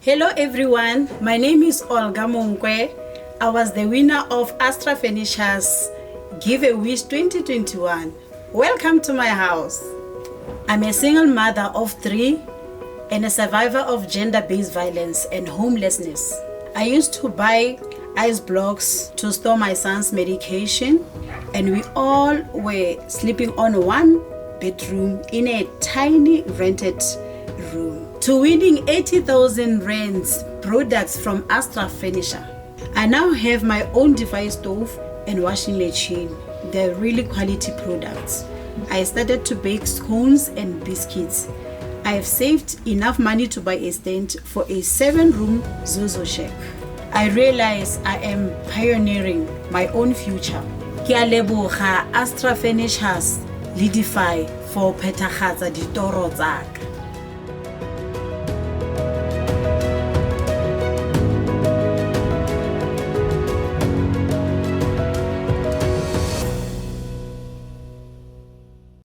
Hello everyone, my name is Olga. I was the winner of Astra Furniture's Give a Wish 2021. Welcome to my house. I'm a single mother of 3 and a survivor of gender-based violence and homelessness. I used to buy ice blocks to store my son's medication, and we all were sleeping on one bedroom in a tiny rented room. To winning 80,000 rands products from Astra Furniture. I now have my own Defy stove and washing machine. They're really quality products. I started to bake scones and biscuits. I have saved enough money to buy a stand for a 7-room Zozo Shack. I realize I am pioneering my own future. Ke a leboga Astra Furnitures le Defy for phethagatsa ditoro tsaka.